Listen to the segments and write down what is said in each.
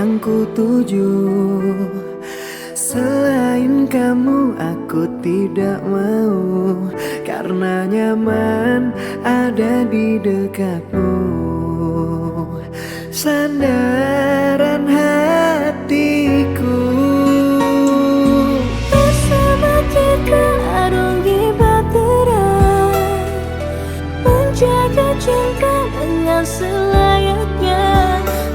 yang ku tuju. Selain kamu aku tidak mau, karena nyaman ada di dekatmu. Sandaran hatiku. Bersama kita arungi bahtera, menjaga cinta dengan selayaknya.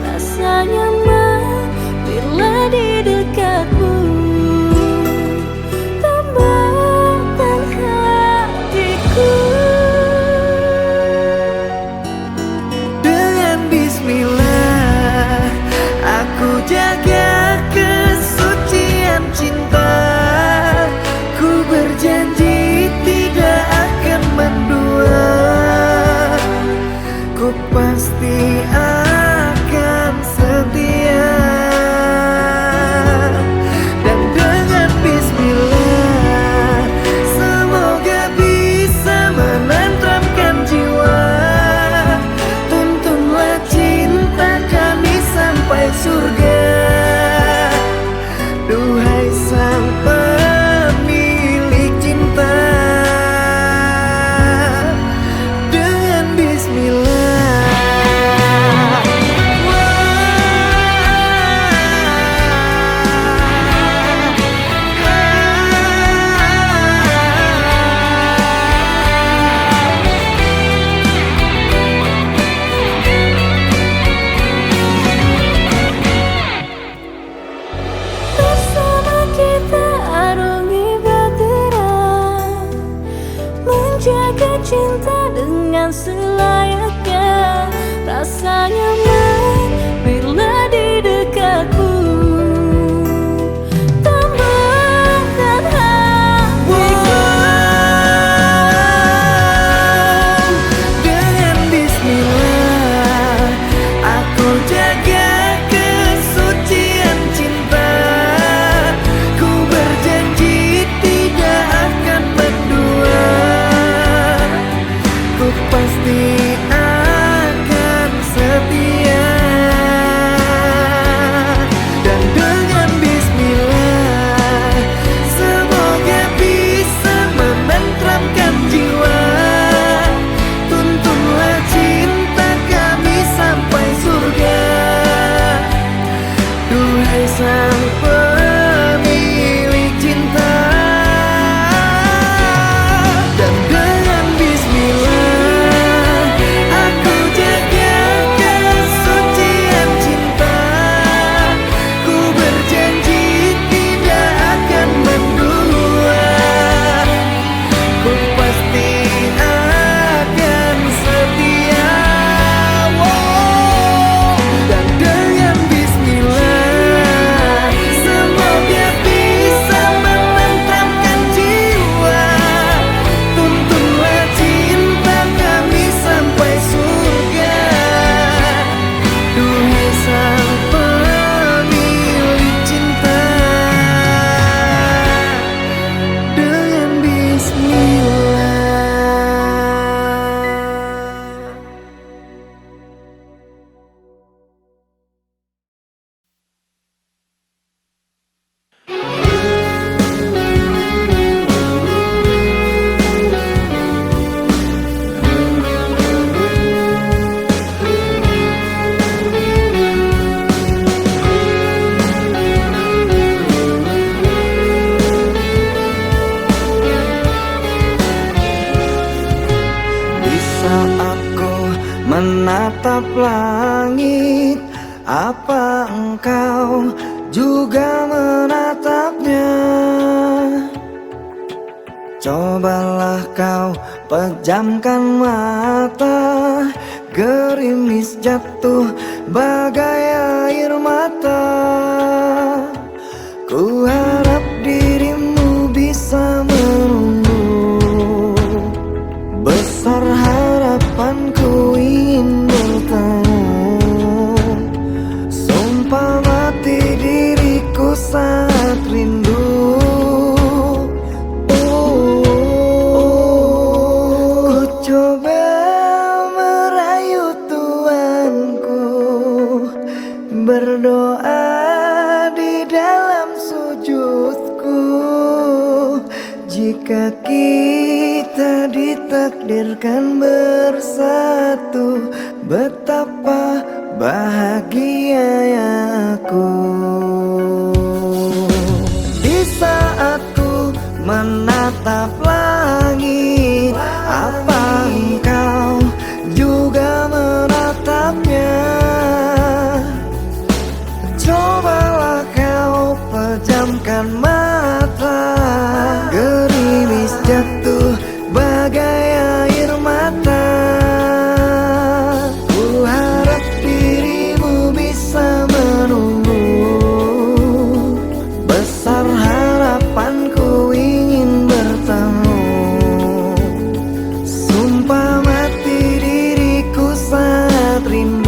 Rasa nyaman bila di dekatmu, tambahkan hatiku. Dengan bismillah aku jaga kesucian cinta. Ku berjanji tidak akan mendua. Ku pasti akan setia. Dan dengan bismillah semoga bisa menenteramkan jiwa. Tuntunlah cinta kami sampai surga. Duhai sang pemilik cinta. Dengan bismillah. Bersama kita arungi bahtera, menjaga cinta dengan selayaknya. Rasa nyaman bila di dekatmu, tambahkan hatiku. Dengan bismillah aku jaga kesucian cinta. Ku berjanji tidak akan mendua. Ku pasti akan setia. Dan dengan bismillah semoga bisa menenteramkan jiwa. Tuntunlah cinta kami sampai surga. Duhai sang pemilik cinta. Dan dengan bismillah aku jaga kesucian cinta. Ku berjanji tidak akan mendua. Ku pasti akan setia. Dan dengan bismillah semoga bisa menenteramkan jiwa. Tuntunlah cinta kami sampai surga. Duhai sang pemilik cinta. Dengan bismillah. Di saat ku menatap langit, apa engkau juga menatapnya? Cobalah kau pejamkan mata, gerimis jatuh bagai air mata. Ku harap dirimu bisa menunggu. Besar harapanku ingin bertemu. Sumpah mati diriku saat rindu. Ku coba merayu Tuanku, berdoa Jika kita ditakdirkan bersatu, betapa bahagianya aku. Di saat ku menatap langit, apa engkau juga menatapnya? Cobalah kau pejamkan mata, gerimis jatuh bagai air mata. Ku harap dirimu bisa menunggu, besar harapanku ingin bertemu. Sumpah mati diriku sangat rindu.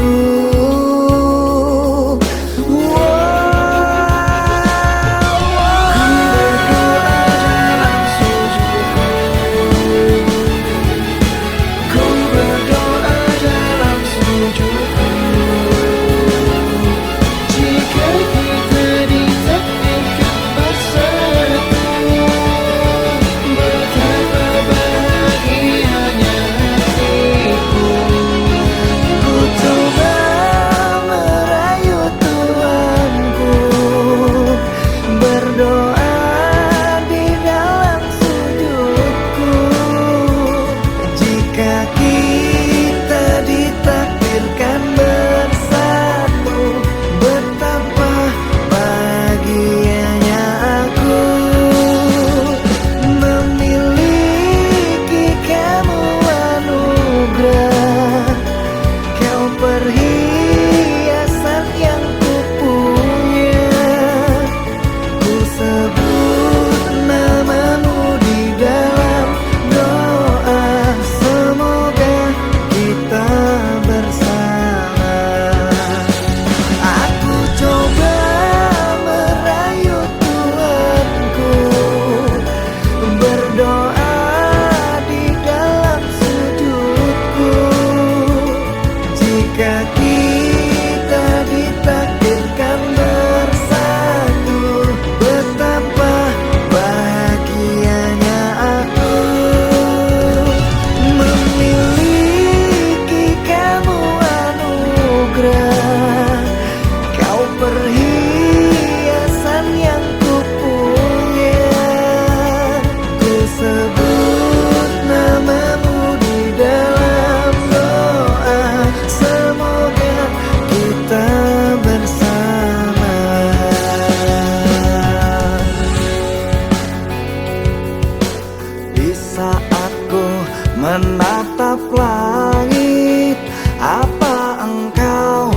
Menatap langit, apa engkau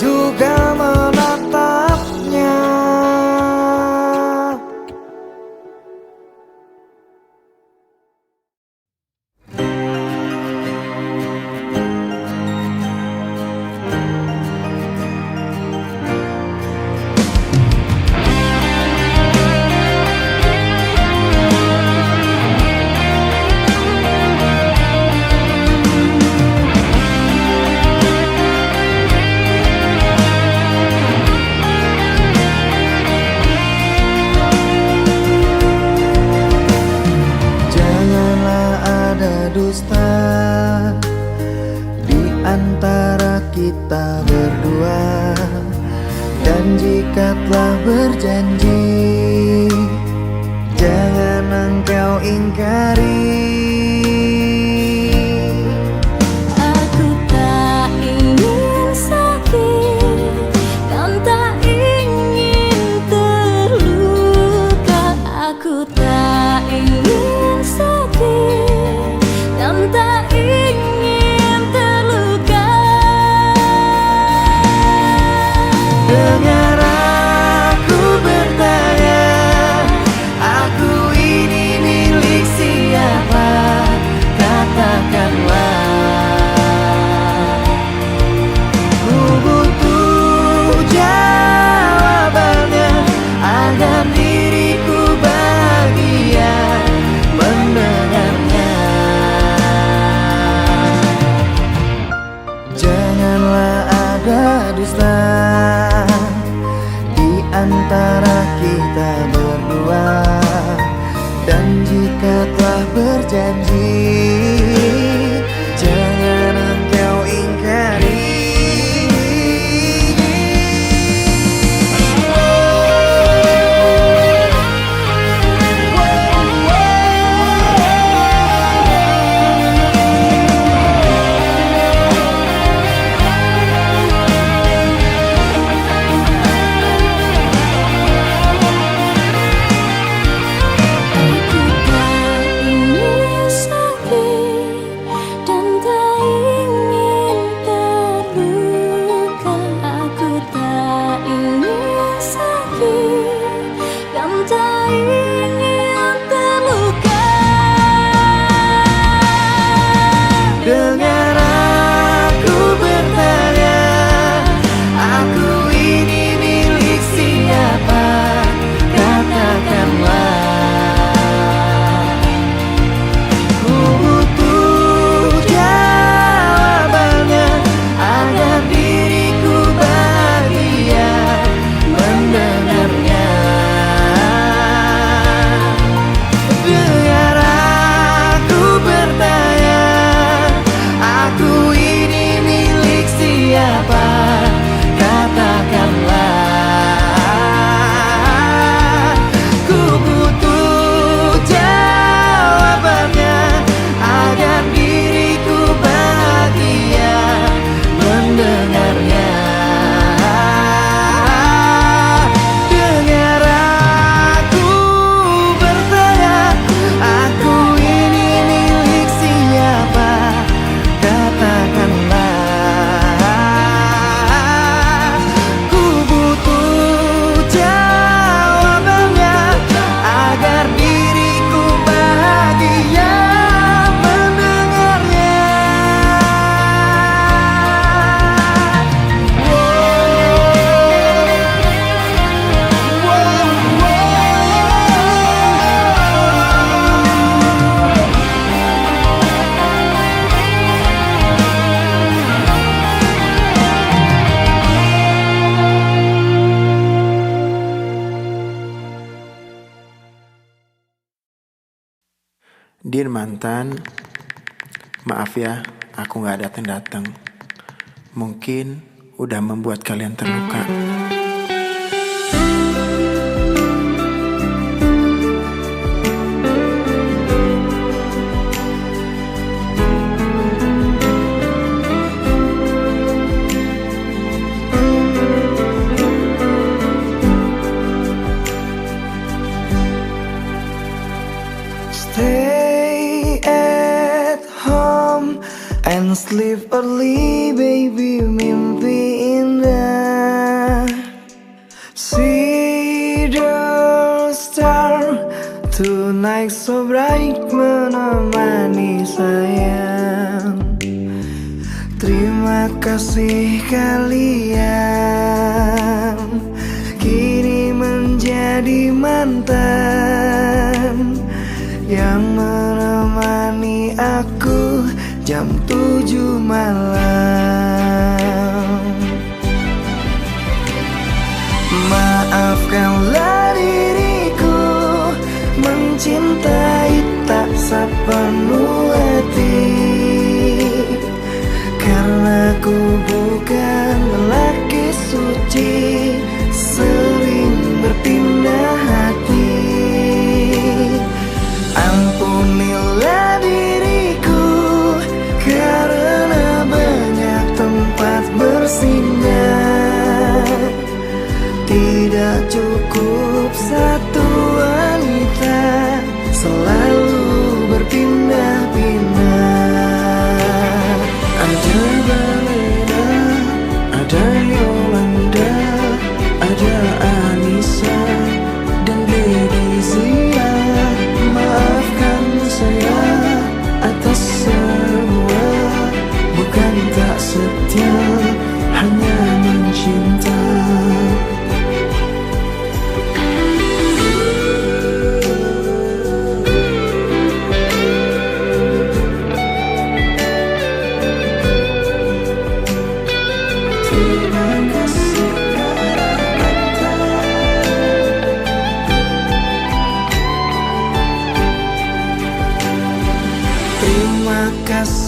juga menatapnya? Dusta di antara kita berdua, dan jika telah berjanji, jangan engkau ingkari. Aku tak ingin sakit dan tak ingin terluka. Aku tak ingin sakit dan tak ingin terluka. Dengar aku bertanya, aku ini milik siapa? Katakanlah. Ku butuh jawabannya agar diriku bahagia mendengarnya. Janganlah ada dusta di antara kita berdua, dan jika janji, jangan engkau ingkari. Dengar aku bertanya, aku ini milik siapa? Katakanlah. Ku butuh jawabannya agar diriku bahagia mendengarnya. Dengar aku bertanya, aku ini milik siapa? Katakanlah. Ku butuh jawabannya agar diriku bahagia mendengarnya. Dengar aku bertanya, aku ini milik siapa? Katakanlah. Ku butuh jawabannya agar diriku bahagia mendengarnya. Dear mantan, maaf ya, aku gak datang-datang. Mungkin udah membuat kalian terluka. Stay at home and sleep early, baby, mimpi indah. See the star tonight so bright menemani sayang. Terima kasih kalian kini menjadi mantan yang menemani aku jam 7 malam. Maafkanlah diriku mencintai tak sepenuh hati, karena ku bukan lelaki suci, sering berpindah hati. Ampunilah diriku karena banyak tempat bersinggah. Tidak cukup satu wanita, selalu berpindah-pindah. Ada Balena, ada Yolanda,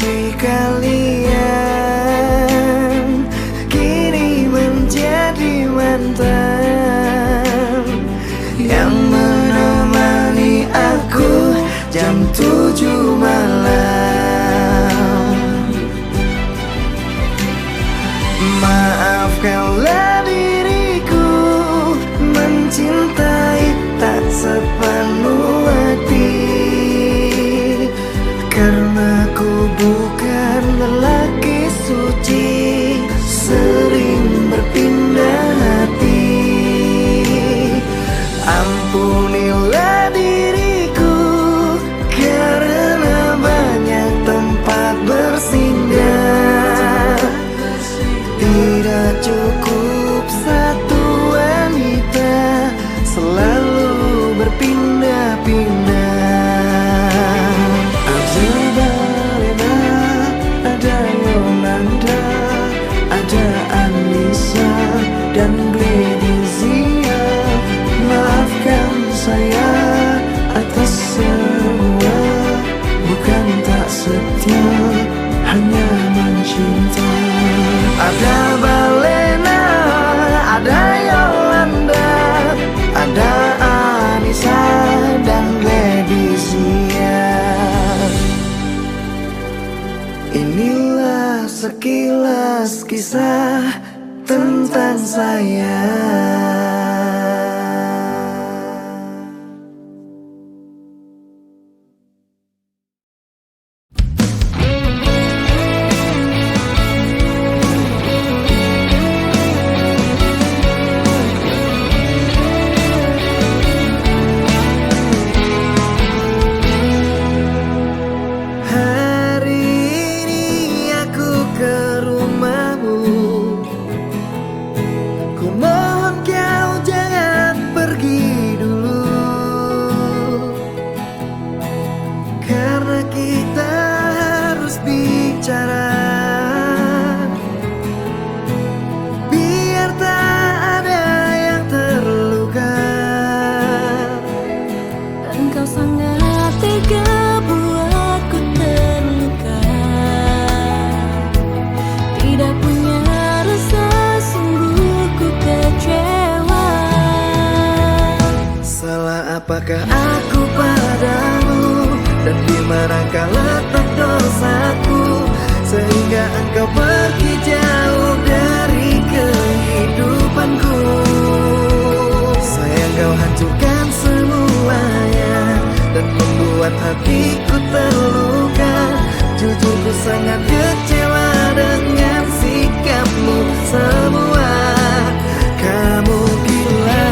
kekasih kalian kini menjadi mantan yang menemani aku jam 7 malam. Maafkanlah diriku mencintai tak sepenuh hati, karena ku bukan lelaki suci, sering berpindah hati. Ampunilah diriku karena banyak tempat bersinggah. Tidak cukup satu wanita, selalu berpindah-pindah. Ada Balena, ada Yolanda, ada Anissa dan Gledizia. Maafkan saya atas semua, bukan tak setia, hanya mencinta. Ada Balena, ada Yolanda, ada Anissa dan Gledizia. Inilah sekilas kisah tentang saya. Apakah aku padamu, dan di manakah letak dosaku, sehingga engkau pergi jauh dari kehidupanku. Sayang, kau hancurkan semuanya dan membuat hatiku terluka. Jujur, ku sangat kecewa dengan sikapmu semua. Kamu gila.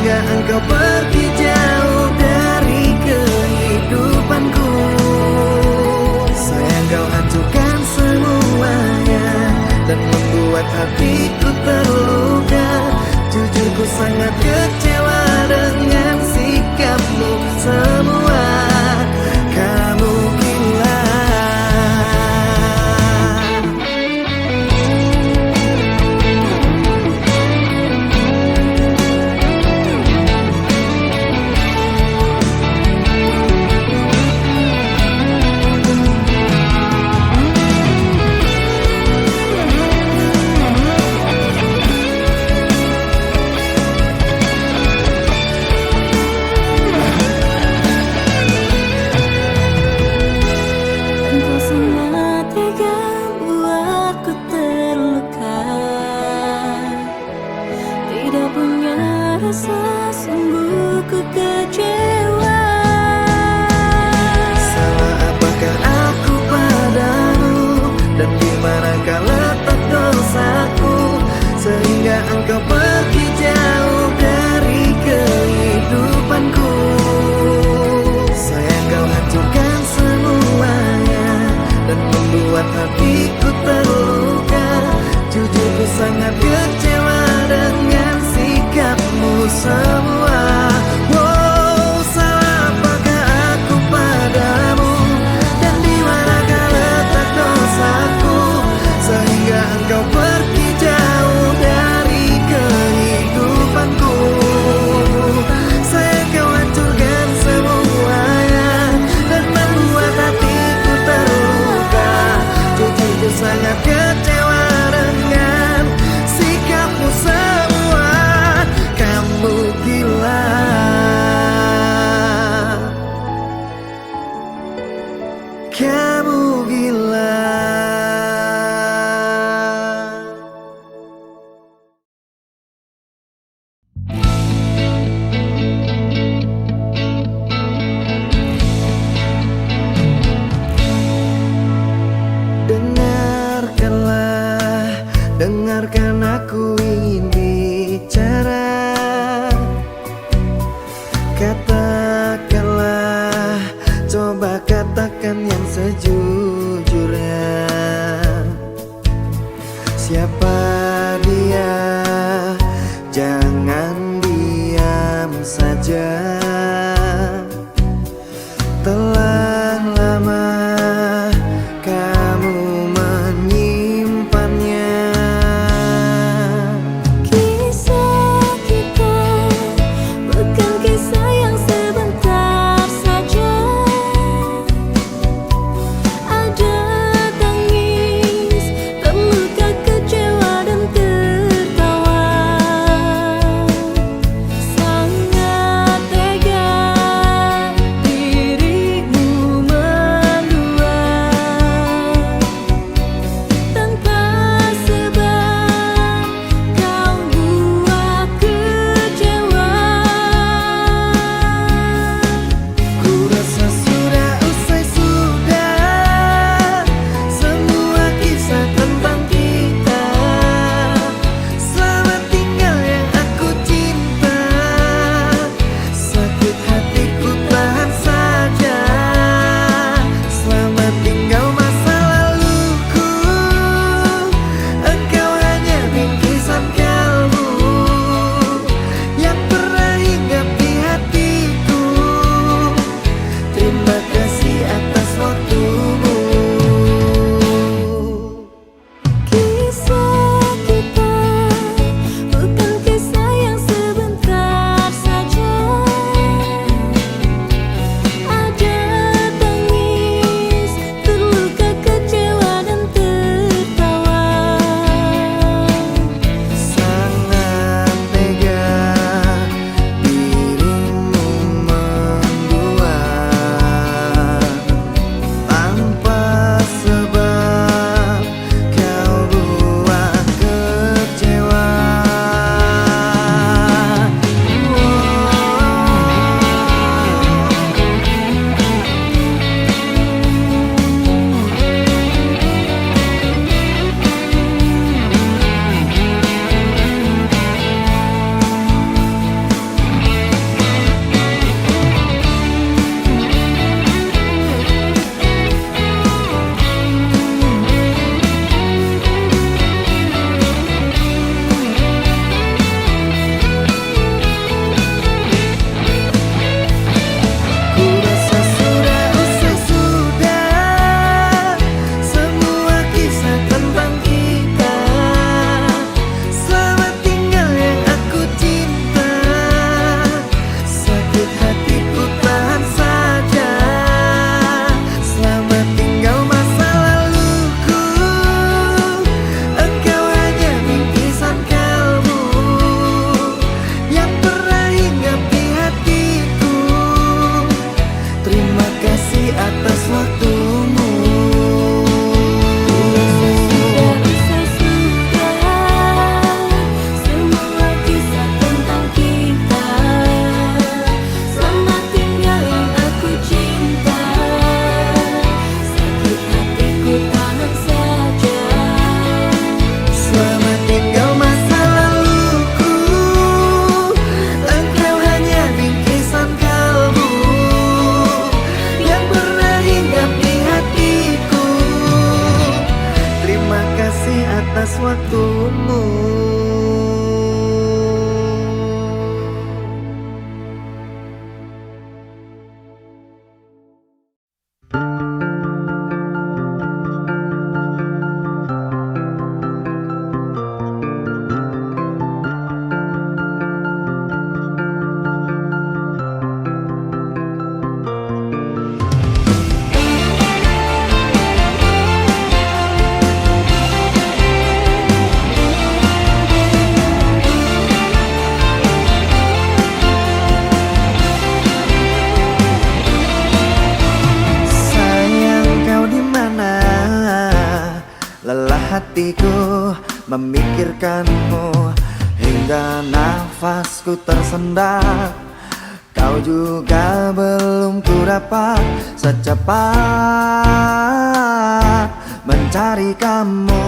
Engkau pergi jauh dari kehidupanku. Sayang, kau hancurkan semuanya dan membuat hatiku terluka. Jujur, ku sangat kecewa dengan sikapmu semua. Kamu gila. Katakanlah, coba katakan yang sejujurnya. Siapa dia? Jangan diam saja. Telah lama kamu menyimpannya. Kisah kita bukan kisah yang sebentar saja. Ada tangis, terluka, kecewa dan tertawa. Sangat tega dirimu mendua tanpa sebab kau buat kecewa. Ku rasa sudah usai sudah semua kisah tentang kita. Selamat tinggal yang aku cinta. Sakit hatiku tahan saja. Selamat tinggal masa laluku. Engkau hanya bingkisan kalbu yang pernah hinggap di hatiku. Terima kasih atas waktumu. Kisah kita bukan kisah yang sebentar saja. Ada tangis, terluka, kecewa dan tertawa. Sangat tega dirimu mendua tanpa sebab kau buat kecewa. Ku rasa sudah usai sudah semua kisah tentang kita. Selamat tinggal yang aku cinta. Sakit hatiku tahan saja. Selamat tinggal masa laluku. Engkau hanya bingkisan kalbu yang pernah hinggap di hatiku. Terima kasih atas waktumu. Sudah usai sudah semua kisah tentang kita. Selamat tinggal yang aku cinta. Sakit hatiku tahan saja. Selamat tinggal masa laluku. Engkau hanya bingkisan kalbu yang pernah hinggap di hatiku. Terima kasih atas waktumu. hatiku memikirkanmu hingga nafasku tersendat. Kau juga belum ku dapat secepat mencari kamu.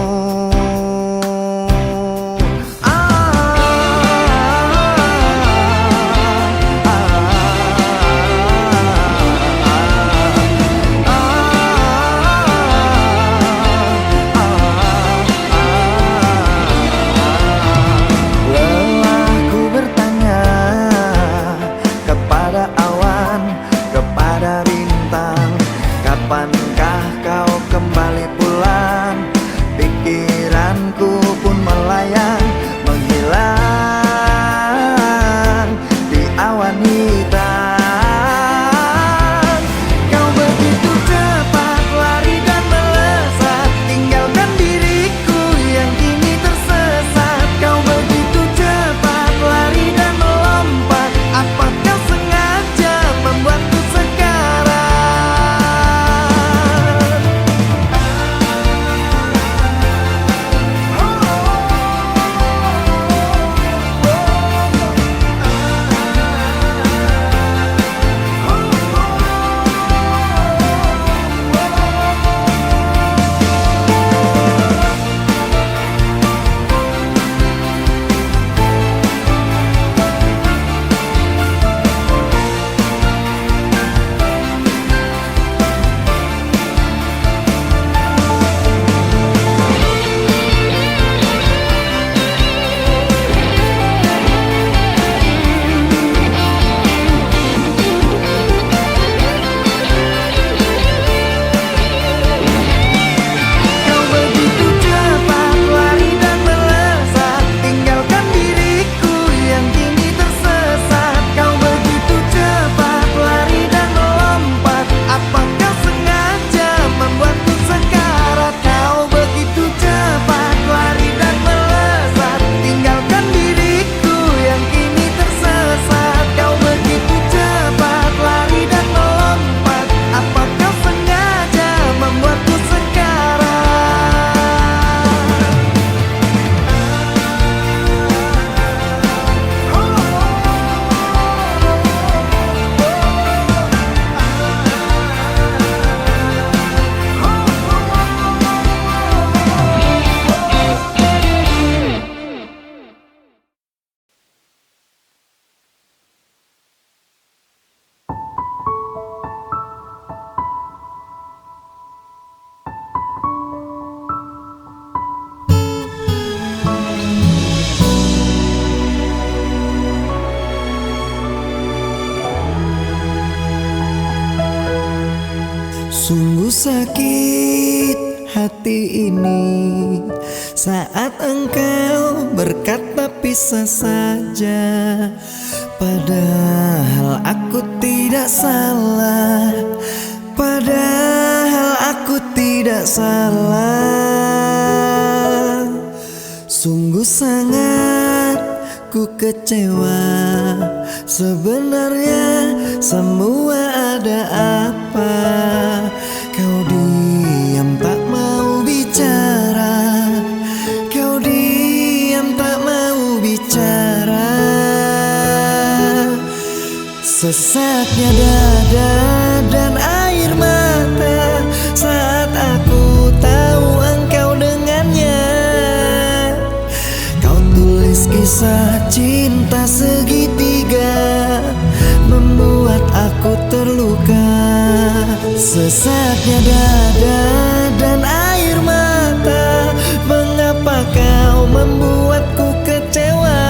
hitam. Kau begitu cepat lari dan melesat, tinggalkan diriku yang kini tersesat. Kau begitu cepat lari dan melompat, apa kau sengaja membuatku sekarat? Kau begitu cepat lari dan melesat, tinggalkan diriku yang kini tersesat. Kau begitu cepat lari dan melompat, apa kau sengaja membuatku sekarat? Kau begitu cepat lari dan melesat, tinggalkan diriku yang kini tersesat. Kau begitu cepat lari dan melompat, apa kau sengaja membuatku sekarat? Sungguh sakit hati ini saat engkau berkata pisah saja, padahal aku tidak salah, padahal aku tidak salah. Sungguh sangat ku kecewa, sebenarnya semua ada apa? Kau diam tak mau bicara, kau diam tak mau bicara. Sesaknya dada dan air mata saat aku tahu engkau dengannya. Kau tulis kisah cinta segitiga, membuat aku terluka. Sesaknya dada dan air mata, mengapa kau membuatku kecewa?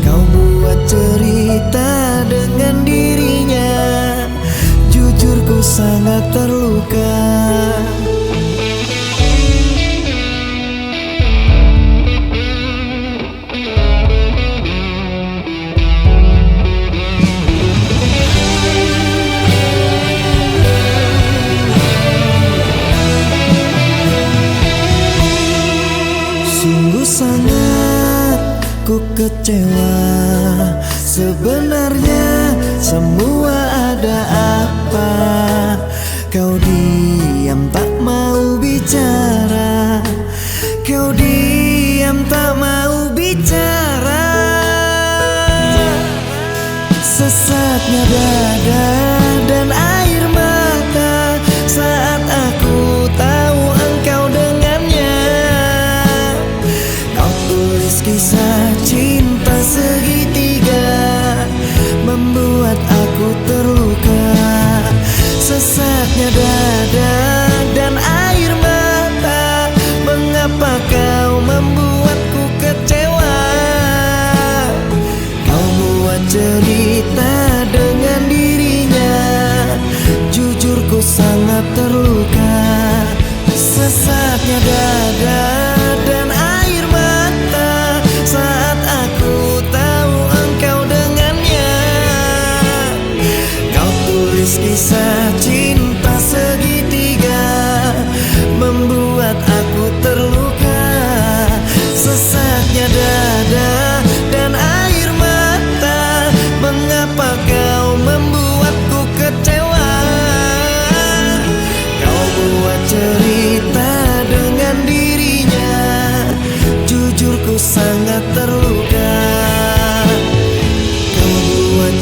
Kau buat cerita dengan dirinya, jujur ku sangat terluka. Sungguh sangat ku kecewa, sebenarnya semua ada apa? Kau diam tak mau bicara, kau diam tak mau bicara. Sesaknya dada dan air mata saat aku tahu engkau dengannya. Kau tulis kisah cinta segitiga, membuat aku terluka. Sesaknya dada dan air mata, mengapa kau membuatku kecewa? Kau buat cerita dengan dirinya, jujur ku sangat terluka. Sesaknya dada dan air mata saat aku tahu engkau dengan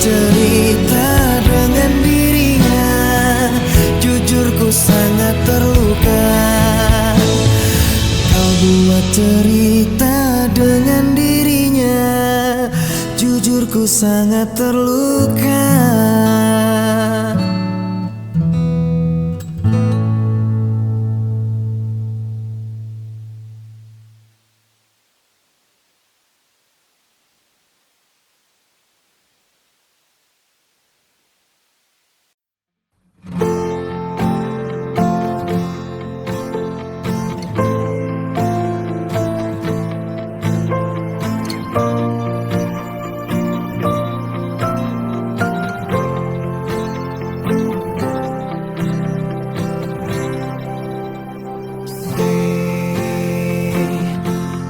cerita dengan dirinya, jujur ku sangat terluka. Kau buat cerita dengan dirinya, jujur ku sangat terluka.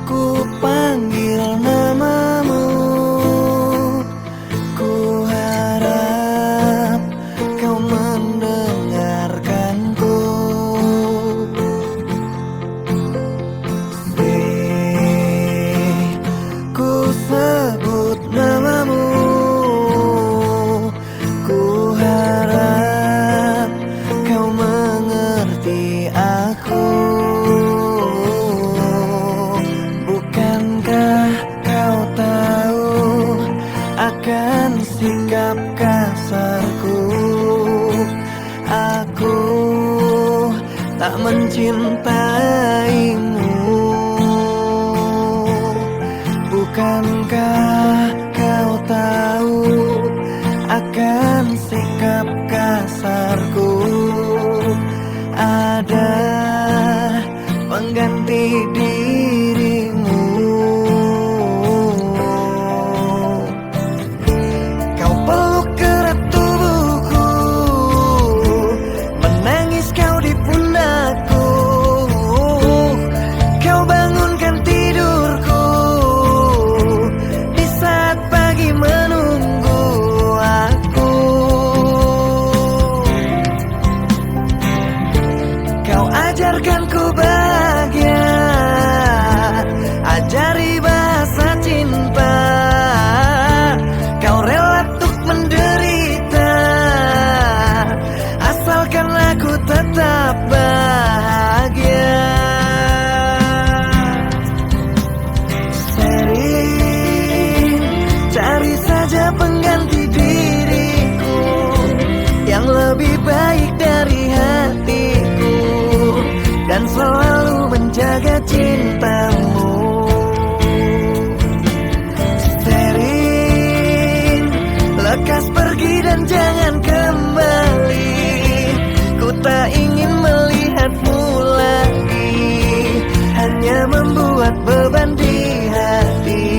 Ku panggil namamu, ku harap kau mendengarkanku. Ku sebut namamu, ku harap kau mengerti aku. Bukankah kau tahu akan sikap kasarku? Aku tak mencintaimu. Bukankah kau tahu akan sikap kasarku? Ada pengganti dirimu. Kau peluk erat tubuhku, menangis kau di pundakku. Kau bangunkan tidurku di saat pagi menunggu aku. Kau ajarkan ku bahagia, ajari bahasa cinta. Kau rela untuk menderita, asalkan aku tetap bahagia. Sering cari saja pengganti diriku yang lebih baik dari hatiku, dan selalu menjaga cintamu. Sering lekas pergi dan jangan kembali. Ku tak ingin melihatmu lagi, hanya membuat beban di hati.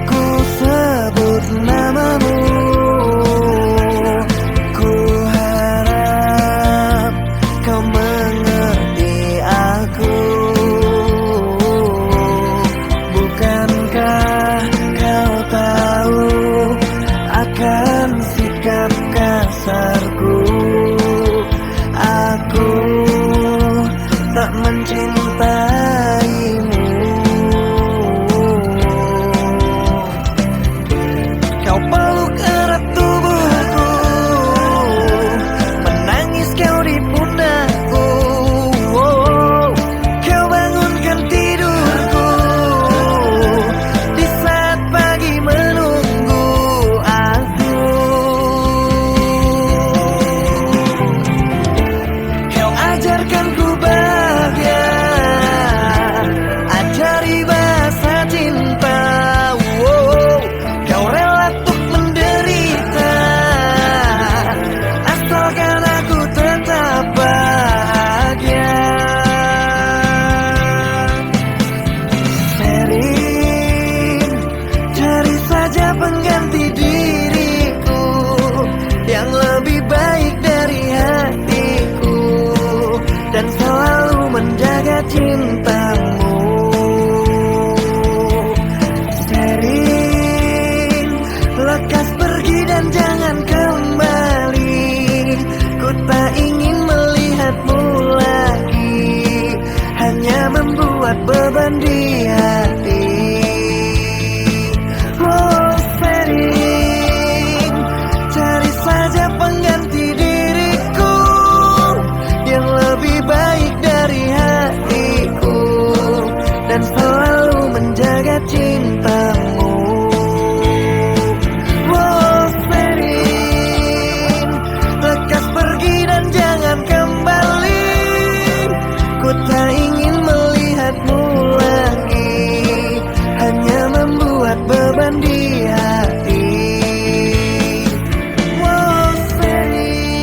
Ku sebut namamu, ku harap kau mengerti aku. Bukankah kau tahu akan menjaga cintamu. Oh Sherin, lekas pergi dan jangan kembali. Ku tak ingin melihatmu lagi, hanya membuat beban di hati. Oh Sherin.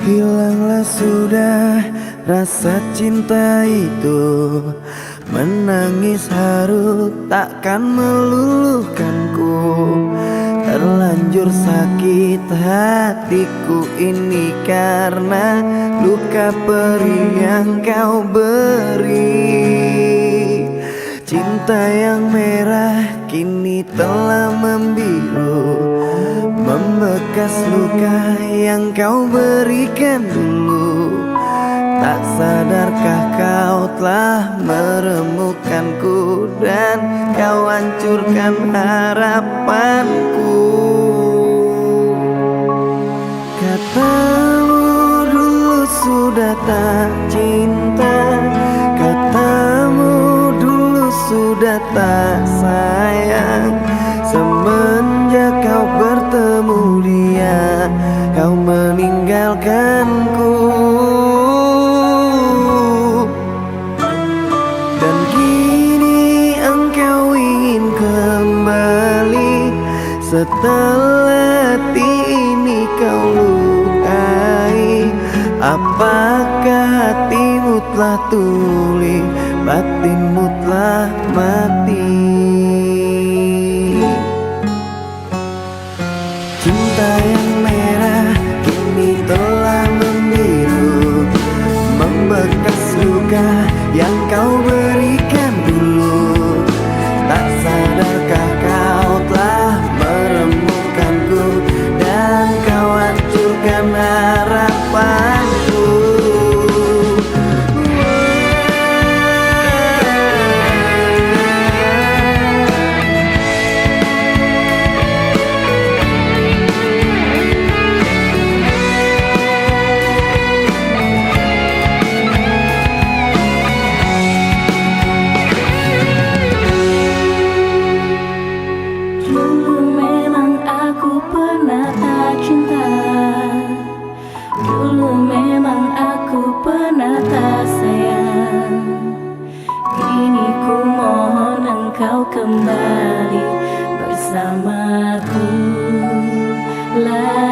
Hilanglah sudah rasa cinta itu, menangis haru takkan meluluhkanku. Terlanjur sakit hatiku ini karena luka perih yang kau beri. Cinta yang merah kini telah membiru, membekas luka yang kau berikan dulu. Tak sadarkah kau telah meremukkanku dan kau hancurkan harapanku. Katamu dulu sudah tak cinta, katamu dulu sudah tak sayang. Semenjak kau bertemu dia, kau meninggalkanku. Dan kini engkau ingin kembali, setelah hati ini kau lukai. Apakah hatimu telah tuli, batinmu telah mati? Cinta yang merah kini telah membiru, membekas luka yang kau berikan dulu. Tak sadarkah kau telah meremukkanku dan kau hancurkan harapanku. Dulu memang aku pernah tak cinta, dulu memang aku pernah tak sayang. Kini ku mohon engkau kembali bersamaku lagi.